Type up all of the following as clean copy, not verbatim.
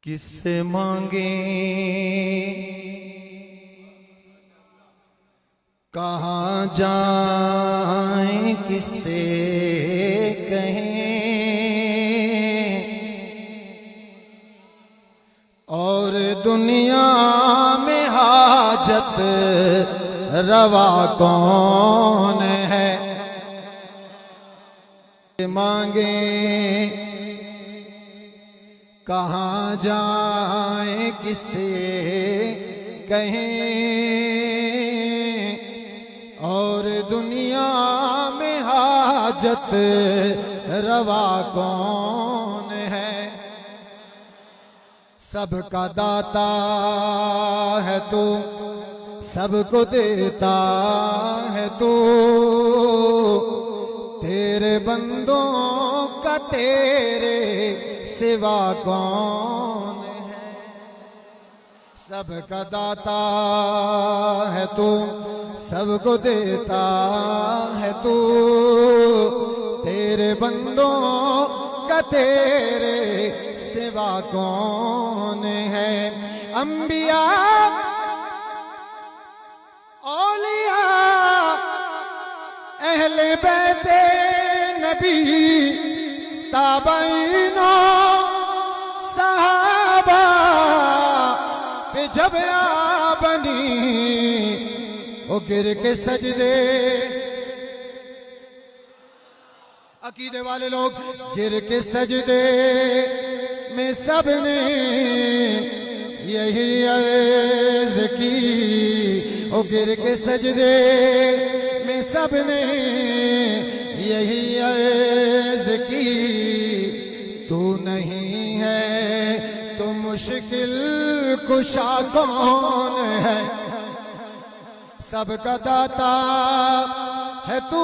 کس سے مانگیں کہاں جائیں کس سے کہیں اور دنیا میں حاجت روا کون ہے مانگیں کہاں جائیں کس سے کہیں اور دنیا میں حاجت روا کون ہے سب کا داتا ہے تو سب کو دیتا ہے تو تیرے بندوں کا تیرے سوا کون ہے سب کا داتا ہے تو سب کو دیتا ہے تو تیرے بندوں کا تیرے سوا کون ہے انبیاء اولیاء اہل بیت نبی تابعین صحابہ پہ جب آ بنی وہ گر کے سجدے عقیدے والے لوگ گر کے سجدے میں سب نے یہی عرض کی وہ گر کے سجدے میں سب نے یہی عرض کی تو نہیں ہے تو مشکل کشا کون ہے سب کا داتا ہے تو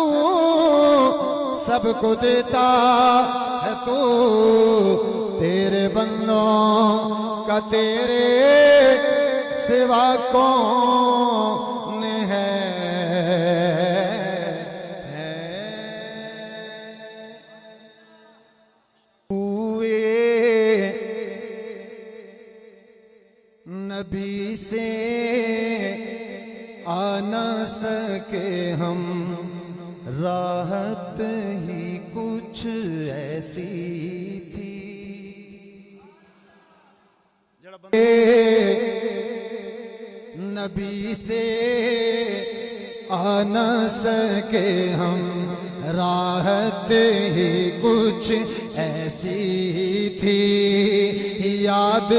سب کو دیتا ہے تو تیرے بندوں کا تیرے سوا کون ہے نبی سے آ نہ سکے ہم راحت ہی کچھ ایسی تھی نبی سے آ نہ سکے ہم راحت ہی کچھ ایسی تھی یاد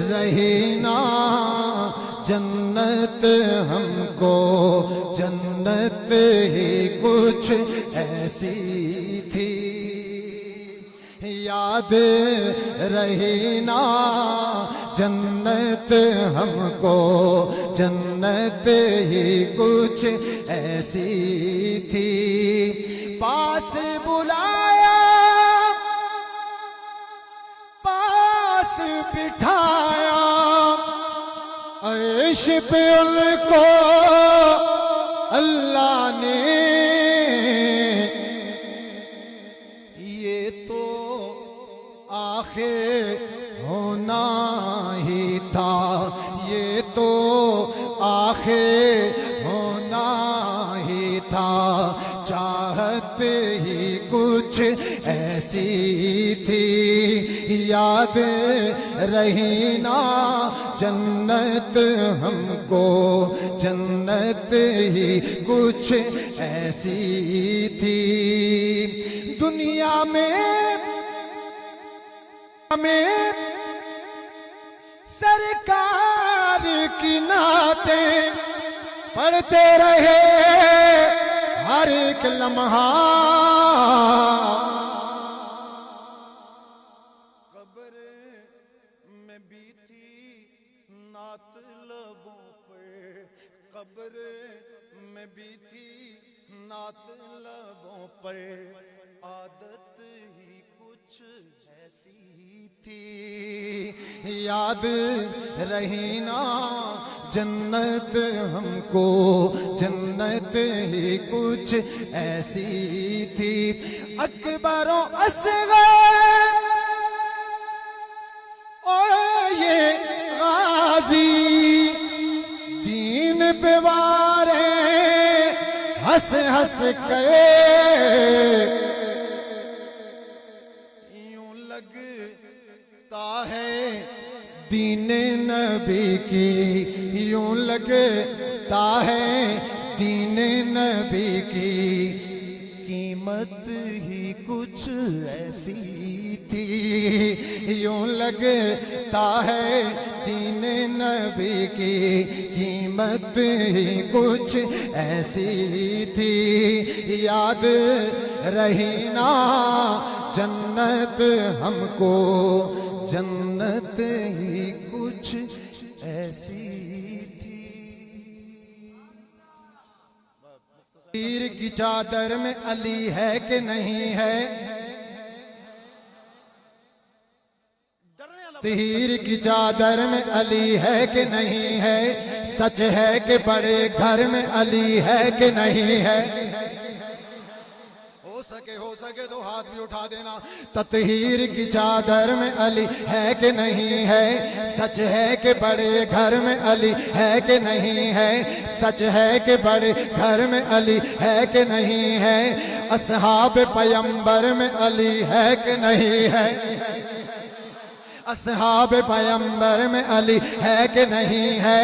رہی نا جنت ہم کو جنت ہی کچھ ایسی تھی یاد رہی نا جنت ہم کو جنت ہی کچھ ایسی تھی پاس بلایا پاس بٹھایا عرش پہ ان کو اللہ نے یہ تو آخر ہونا ہی تھا یہ تو آخر ہونا ہی تھا چاہت ہی کچھ ایسی تھی یاد رہی نا جنت ہم کو جنت ہی کچھ ایسی تھی دنیا میں سرکار کی نعتیں پڑھتے رہے ہر ایک لمحہ قبر میں بھی تھی نعت لبوں پہ قبر میں بھی تھی نعت لبوں پر عادت ہی کچھ ایسی تھی یاد رہی نا جنت ہم کو جنت ہی کچھ ایسی تھی اکبر و اصغر ہنس ہنس کے یوں لگتا ہے دین نبی کی، یوں لگتا ہے دین نبی کی قیمت ہی کچھ ایسی تھی، یوں لگتا ہے دین نبی کی قیمت ہی کچھ ایسی تھی، یاد رہی نا جنت ہم کو، جنت ہی کچھ ایسی تھی۔ تیر کی چادر میں علی ہے کہ نہیں ہے، تیر کی چادر میں علی ہے کہ نہیں ہے، سچ ہے کہ بڑے گھر میں علی ہے کہ نہیں ہے، ہو سکے تو ہاتھ بھی اٹھا دینا۔ تطہیر کی چادر میں علی ہے کہ نہیں ہے، سچ ہے کہ بڑے گھر میں علی ہے کہ نہیں ہے، سچ ہے کہ بڑے گھر میں علی ہے کہ نہیں ہے، اصحاب پیمبر میں علی ہے کہ نہیں ہے، اصحاب پیمبر میں علی ہے کہ نہیں ہے،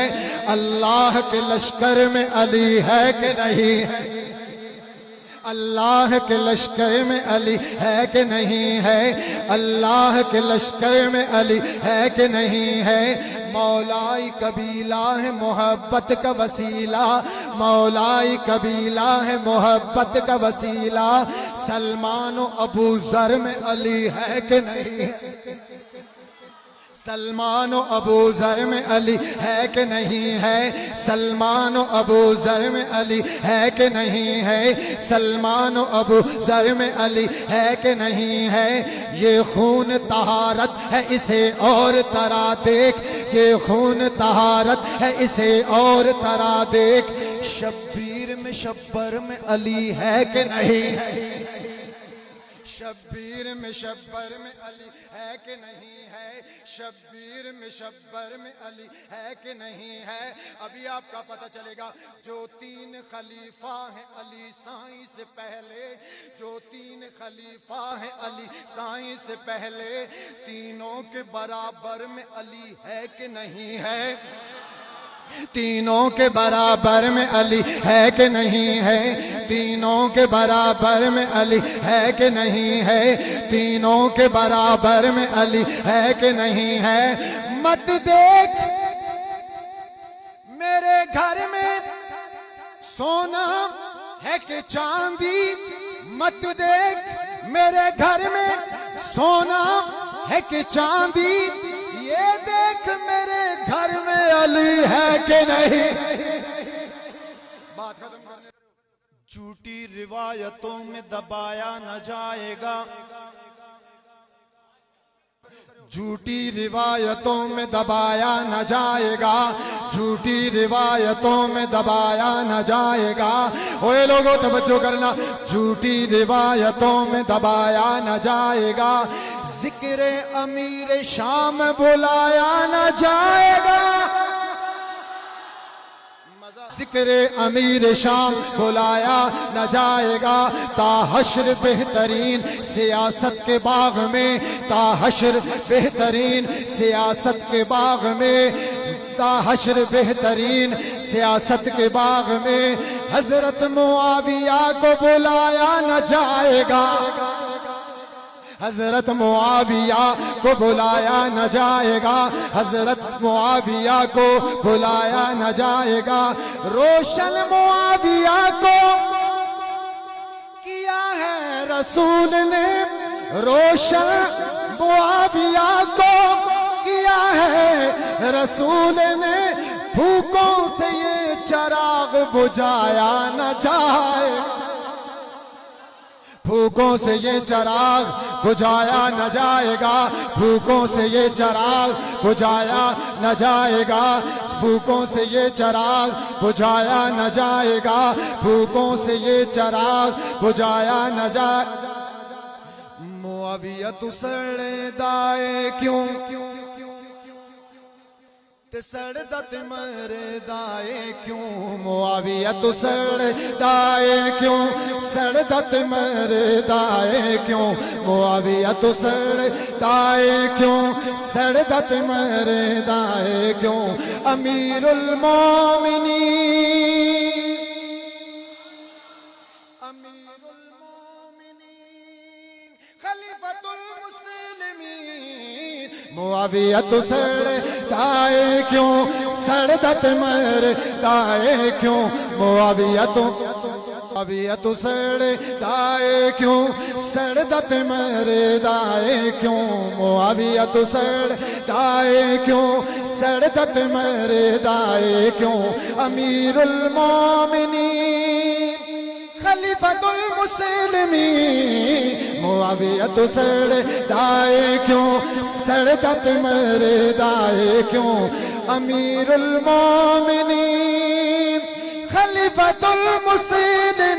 اللہ کے لشکر میں علی ہے کہ نہیں ہے، اللہ کے لشکر میں علی ہے کہ نہیں ہے، اللہ کے لشکر میں علی ہے کہ نہیں ہے، مولائی قبیلہ ہے محبت کا وسیلہ، مولائی قبیلہ ہے محبت کا وسیلہ، سلمان و ابو ذر میں علی ہے کہ نہیں ہے، سلمان و ابو ذر میں علی ہے کہ نہیں ہے، سلمان و ابو ذر میں علی ہے کہ نہیں ہے، سلمان و ابو ذر میں علی ہے کہ نہیں ہے، یہ خون طہارت ہے اسے اور طرح دیکھ، یہ خون طہارت ہے اسے اور طرح دیکھ، شبیر میں شبر میں علی ہے کہ نہیں ہے، شبیر میں شبر میں علی ہے کہ نہیں ہے، شبیر میں شبر میں علی ہے کہ نہیں ہے۔ ابھی آپ کا پتہ چلے گا جو تین خلیفہ ہیں علی سائیں سے پہلے، جو تین خلیفہ ہیں علی سائیں سے پہلے، تینوں کے برابر میں علی ہے کہ نہیں ہے، تینوں کے برابر میں علی ہے کہ نہیں ہے، تینوں کے برابر میں علی ہے کہ نہیں ہے، تینوں کے برابر میں علی ہے کہ نہیں ہے، مت دیکھ میرے گھر میں سونا ہے کہ چاندی، مت دیکھ میرے گھر میں سونا ہے کہ چاندی، یہ دیکھ میرے گھر میں علی ہے کہ نہیں۔ بات ختم کرنے، جھوٹی روایتوں میں دبایا نہ جائے گا، جھوٹی روایتوں میں دبایا نہ جائے گا، جھوٹی روایتوں میں دبایا نہ جائے گا، اوے لوگوں توجہ کرنا، جھوٹی روایتوں میں دبایا نہ جائے گا، ذکر امیر شام بلایا نہ جائے گا، ذکر امیر شام بلایا نہ جائے گا، تا حشر بہترین سیاست کے باغ میں، تا حشر بہترین سیاست کے باغ میں، تا حشر بہترین سیاست کے باغ میں، حضرت معاویہ کو بلایا نہ جائے گا، حضرت معاویہ کو بلایا نہ جائے گا، حضرت معاویہ کو بلایا نہ جائے گا، روشن معاویہ کو کیا ہے رسول نے، روشن معاویہ کو کیا ہے رسول نے، بھوکوں سے یہ چراغ بجھایا نہ جائے، بھوکوں سے یہ چراغ بجھایا نہ جائے گا، بھوکوں سے یہ چراغ بجھایا نہ جائے گا، بھوکوں سے یہ چراغ بجھایا نہ جائے گا، بھوکوں سے یہ چراغ بجھایا نہ جائے گا، معاویہ تو سڑے دائے کیوں تے سردت مردائے کیوں معاویہ تو سردائے کیوں سردت مردائے کیوں معاویہ تو سردائے کیوں سردت مردائے کیوں امیر المومنین امیر المومنین خلیفۃ المسلمین معاویہ تو سردائے کیوں سردت مردائے کیوں معاویہ تو سردائے کیوں سردت مردائے کیوں معاویہ تو سردائے کیوں سردت مردائے کیوں امیر المومنین خلیفۃ المسلمین معاویہ تو سردائے کیوں سردت مردائے کیوں امیر المومنین خلیفۃ المسلمین